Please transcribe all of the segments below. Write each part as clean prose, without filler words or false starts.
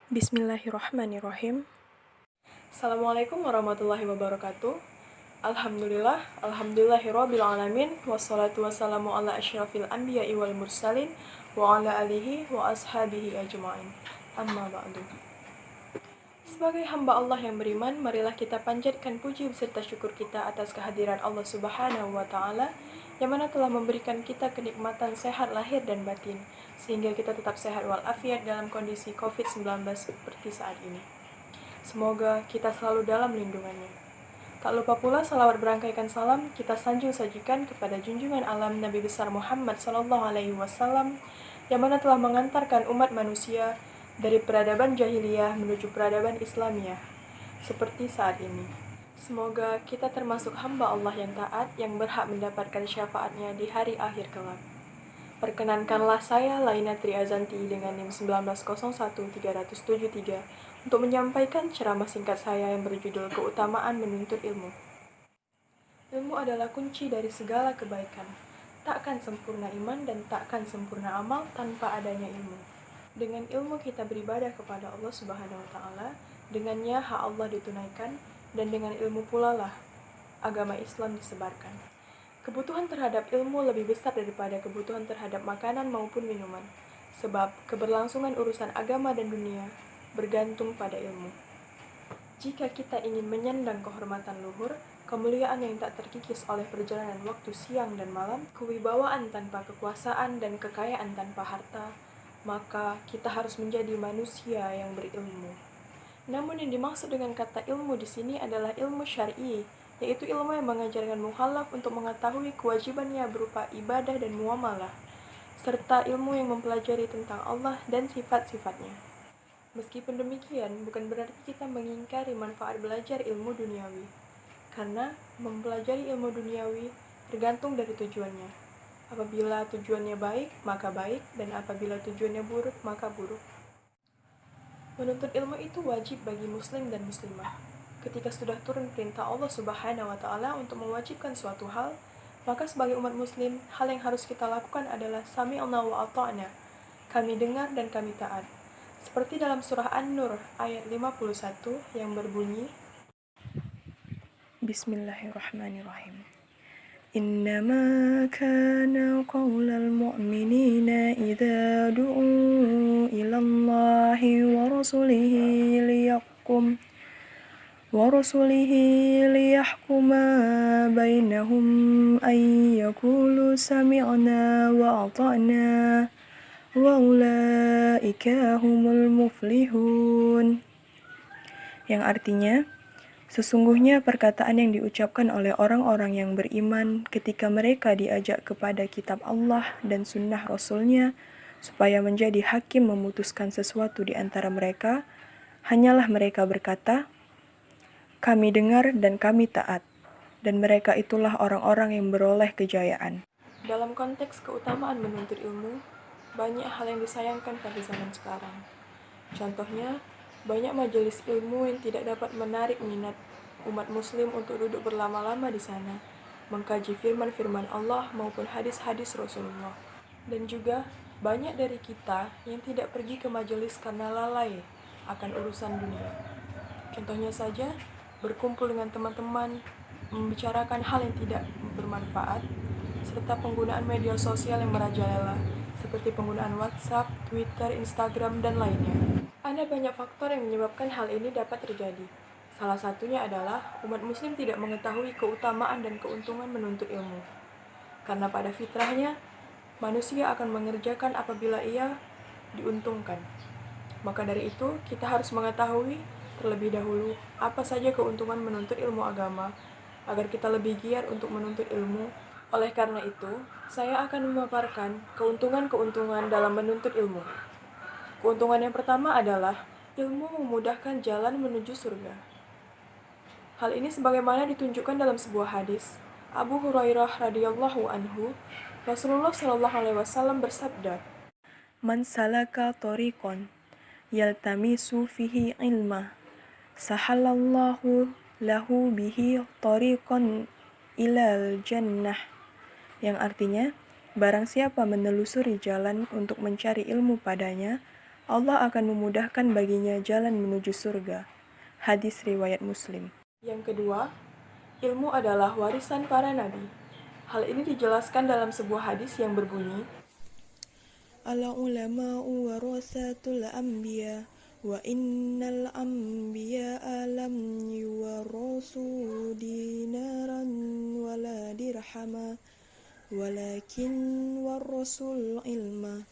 Bismillahirrahmanirrahim. Assalamualaikum warahmatullahi wabarakatuh. Alhamdulillahirabbil alamin, wassalatu wassalamu ala asyrafil anbiya'i wal mursalin wa ala alihi wa ashabihi ajma'in. Amma ba'du. Sebagai hamba Allah yang beriman, marilah kita panjatkan puji beserta syukur kita atas kehadiran Allah Subhanahu wa taala yang mana telah memberikan kita kenikmatan sehat lahir dan batin sehingga kita tetap sehat walafiat dalam kondisi COVID-19 seperti saat ini. Semoga kita selalu dalam lindungannya. Tak lupa pula salawat berangkaikan salam kita sanjung sajikan kepada junjungan alam Nabi besar Muhammad SAW yang mana telah mengantarkan umat manusia dari peradaban jahiliyah menuju peradaban Islamiyah seperti saat ini. Semoga kita termasuk hamba Allah yang taat yang berhak mendapatkan syafaatnya di hari akhir kelak. Perkenankanlah saya, Laina Triazanti dengan NIM 1901373 untuk menyampaikan ceramah singkat saya yang berjudul Keutamaan Menuntut Ilmu. Ilmu adalah kunci dari segala kebaikan. Takkan sempurna iman dan takkan sempurna amal tanpa adanya ilmu. Dengan ilmu kita beribadah kepada Allah Subhanahu wa taala, dengannya hak Allah ditunaikan dan dengan ilmu pula lah agama Islam disebarkan. Kebutuhan terhadap ilmu lebih besar daripada kebutuhan terhadap makanan maupun minuman, sebab keberlangsungan urusan agama dan dunia bergantung pada ilmu. Jika kita ingin menyandang kehormatan luhur, kemuliaan yang tak terkikis oleh perjalanan waktu siang dan malam, kewibawaan tanpa kekuasaan dan kekayaan tanpa harta, maka kita harus menjadi manusia yang berilmu. Namun yang dimaksud dengan kata ilmu di sini adalah ilmu syar'i, yaitu ilmu yang mengajarkan mukallaf untuk mengetahui kewajibannya berupa ibadah dan muamalah, serta ilmu yang mempelajari tentang Allah dan sifat-sifatnya. Meskipun demikian, bukan berarti kita mengingkari manfaat belajar ilmu duniawi, karena mempelajari ilmu duniawi tergantung dari tujuannya. Apabila tujuannya baik, maka baik, dan apabila tujuannya buruk, maka buruk. Menuntut ilmu itu wajib bagi muslim dan muslimah. Ketika sudah turun perintah Allah Subhanahu wa taala untuk mewajibkan suatu hal, maka sebagai umat muslim, hal yang harus kita lakukan adalah sami'na wa ata'na. Kami dengar dan kami taat. Seperti dalam surah An-Nur ayat 51 yang berbunyi, Bismillahirrahmanirrahim. Innama kana qawlal mu'minina idza du'u ila Allahi wa rasulihi liyahkuma bainahum ay yaqulu sami'na wa ata'na wa ulaika humul muflihun. Yang artinya, sesungguhnya perkataan yang diucapkan oleh orang-orang yang beriman ketika mereka diajak kepada kitab Allah dan sunnah Rasul-Nya supaya menjadi hakim memutuskan sesuatu di antara mereka, hanyalah mereka berkata, kami dengar dan kami taat, dan mereka itulah orang-orang yang beroleh kejayaan. Dalam konteks keutamaan menuntut ilmu, banyak hal yang disayangkan pada zaman sekarang. Contohnya, banyak majelis ilmu yang tidak dapat menarik minat umat muslim untuk duduk berlama-lama di sana, mengkaji firman-firman Allah maupun hadis-hadis Rasulullah. Dan juga banyak dari kita yang tidak pergi ke majelis karena lalai akan urusan dunia. Contohnya saja, berkumpul dengan teman-teman, membicarakan hal yang tidak bermanfaat, serta penggunaan media sosial yang merajalela, seperti penggunaan WhatsApp, Twitter, Instagram, dan lainnya. Ada banyak faktor yang menyebabkan hal ini dapat terjadi. Salah satunya adalah umat muslim tidak mengetahui keutamaan dan keuntungan menuntut ilmu. Karena pada fitrahnya, manusia akan mengerjakan apabila ia diuntungkan. Maka dari itu, kita harus mengetahui terlebih dahulu apa saja keuntungan menuntut ilmu agama, agar kita lebih giat untuk menuntut ilmu. Oleh karena itu, saya akan memaparkan keuntungan-keuntungan dalam menuntut ilmu. Keuntungan yang pertama adalah ilmu memudahkan jalan menuju surga. Hal ini sebagaimana ditunjukkan dalam sebuah hadis. Abu Hurairah radhiyallahu anhu, Rasulullah shallallahu alaihi wasallam bersabda, "Man salaka thariqan yaltamisu fihi ilma, sahalallahu lahu bihi thariqan ilal jannah." Yang artinya, barang siapa menelusuri jalan untuk mencari ilmu padanya, Allah akan memudahkan baginya jalan menuju surga. Hadis riwayat Muslim. Yang kedua, ilmu adalah warisan para nabi. Hal ini dijelaskan dalam sebuah hadis yang berbunyi, Al-ulama'u warasatul anbiya wa innal anbiya'a lam yuwarasu dinaran wala dirhama walakin warasul ilma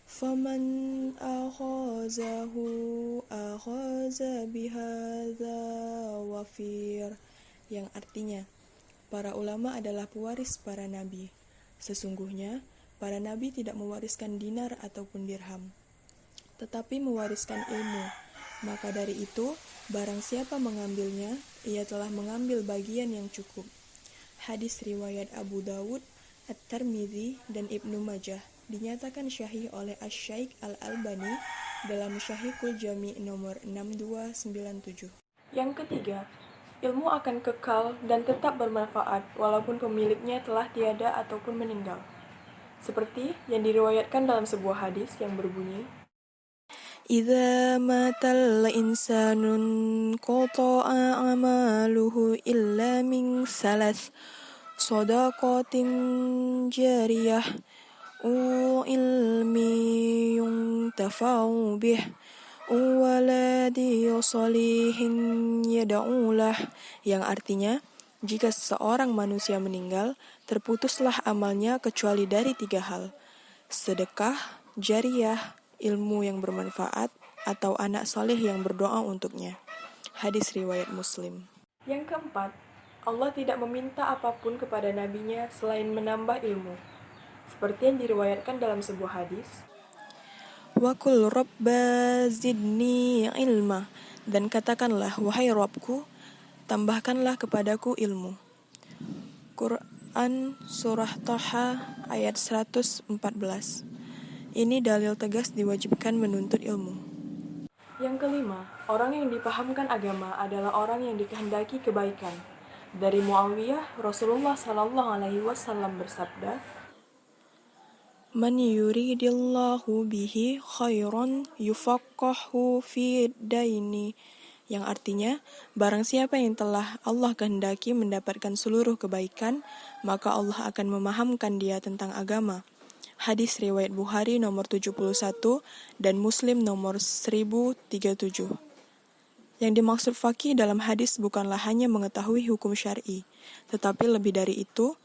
faman akhazahu akhaza bihadza wafir, yang artinya para ulama adalah pewaris para nabi. Sesungguhnya para nabi tidak mewariskan dinar ataupun dirham, tetapi mewariskan ilmu. Maka dari itu, barang siapa mengambilnya, ia telah mengambil bagian yang cukup. Hadis riwayat Abu Dawud, At-Tirmidzi, dan Ibnu Majah, dinyatakan syahih oleh Asy-Syaikh Al-Albani dalam Syahihul Jami' nomor 6297. Yang ketiga, ilmu akan kekal dan tetap bermanfaat walaupun pemiliknya telah tiada ataupun meninggal. Seperti yang diriwayatkan dalam sebuah hadis yang berbunyi, Idza matal insanun qata'a amaluhu illa min salas sadaqatin jariyah u ilmi yuntafa'u bih waladi salihin yada'ulah, yang artinya jika seseorang manusia meninggal, terputuslah amalnya kecuali dari 3 hal: sedekah, jariyah, ilmu yang bermanfaat, atau anak saleh yang berdoa untuknya. Hadis riwayat Muslim. Yang keempat, Allah tidak meminta apapun kepada nabinya selain menambah ilmu. Seperti yang diriwayatkan dalam sebuah hadis, Wa qul rabba zidni ilma, dan katakanlah, wahai Rabbku, tambahkanlah kepadaku ilmu. Quran Surah Thaha ayat 114. Ini dalil tegas diwajibkan menuntut ilmu. Yang kelima, orang yang dipahamkan agama adalah orang yang dikehendaki kebaikan. Dari Muawiyah, Rasulullah SAW bersabda, Man yuridillahu bihi khairan yufaqqahhu fi daini, yang artinya, barang siapa yang telah Allah kehendaki mendapatkan seluruh kebaikan, maka Allah akan memahamkan dia tentang agama. Hadis riwayat Bukhari nomor 71 dan Muslim nomor 1037. Yang dimaksud faqih dalam hadis bukanlah hanya mengetahui hukum syar'i, tetapi lebih dari itu,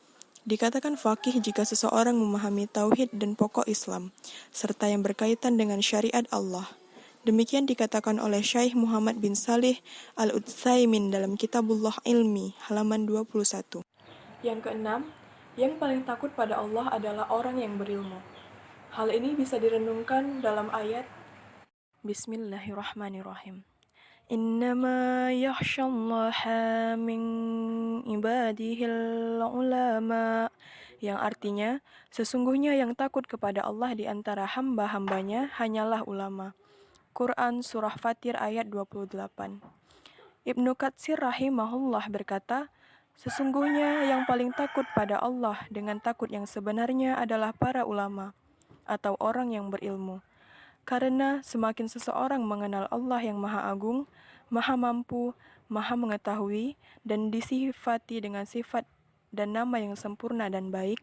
dikatakan faqih jika seseorang memahami tauhid dan pokok Islam, serta yang berkaitan dengan syariat Allah. Demikian dikatakan oleh Syekh Muhammad bin Salih Al-Utsaimin dalam Kitabullah Ilmi, halaman 21. Yang keenam, yang paling takut pada Allah adalah orang yang berilmu. Hal ini bisa direnungkan dalam ayat Bismillahirrahmanirrahim. Innama yakhshallaha min ibadihil ulama, yang artinya, sesungguhnya yang takut kepada Allah di antara hamba-hambanya hanyalah ulama. Quran Surah Fatir ayat 28. Ibnu Katsir rahimahullah berkata, sesungguhnya yang paling takut pada Allah dengan takut yang sebenarnya adalah para ulama, atau orang yang berilmu. Karena semakin seseorang mengenal Allah yang Maha Agung, Maha Mampu, Maha Mengetahui, dan disifati dengan sifat dan nama yang sempurna dan baik,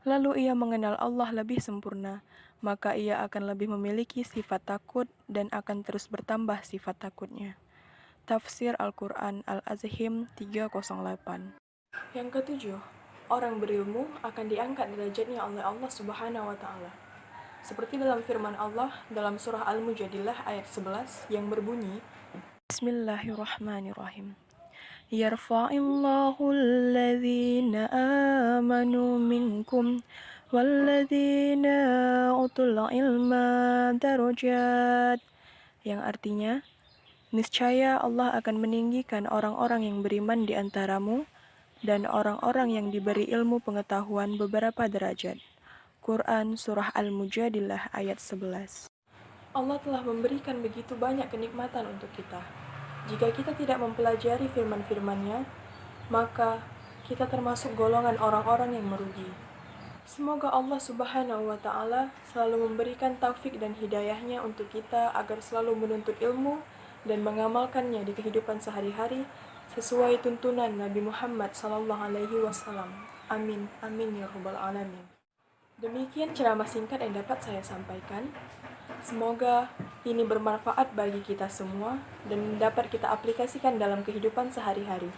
lalu ia mengenal Allah lebih sempurna, maka ia akan lebih memiliki sifat takut dan akan terus bertambah sifat takutnya. Tafsir Al-Quran Al-Azhim 308. Yang ketujuh, orang berilmu akan diangkat derajatnya oleh Allah Subhanahu wa Ta'ala. Seperti dalam firman Allah dalam surah Al-Mujadilah ayat 11 yang berbunyi, Bismillahirrahmanirrahim. Yarfa'illahu alladhina amanu minkum walladhina utul ilma darajat, yang artinya, niscaya Allah akan meninggikan orang-orang yang beriman di antaramu dan orang-orang yang diberi ilmu pengetahuan beberapa derajat. Quran Surah Al-Mujadilah ayat 11. Allah telah memberikan begitu banyak kenikmatan untuk kita. Jika kita tidak mempelajari firman-firman-Nya, maka kita termasuk golongan orang-orang yang merugi. Semoga Allah Subhanahu wa Ta'ala selalu memberikan taufik dan hidayahnya untuk kita agar selalu menuntut ilmu dan mengamalkannya di kehidupan sehari-hari sesuai tuntunan Nabi Muhammad SAW. Amin, amin ya rabbal alamin. Demikian ceramah singkat yang dapat saya sampaikan. Semoga ini bermanfaat bagi kita semua dan dapat kita aplikasikan dalam kehidupan sehari-hari.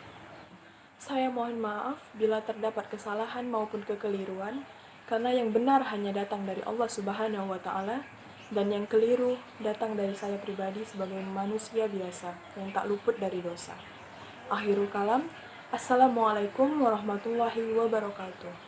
Saya mohon maaf bila terdapat kesalahan maupun kekeliruan, karena yang benar hanya datang dari Allah Subhanahu wa Ta'ala, dan yang keliru datang dari saya pribadi sebagai manusia biasa yang tak luput dari dosa. Akhirul kalam, Assalamualaikum warahmatullahi wabarakatuh.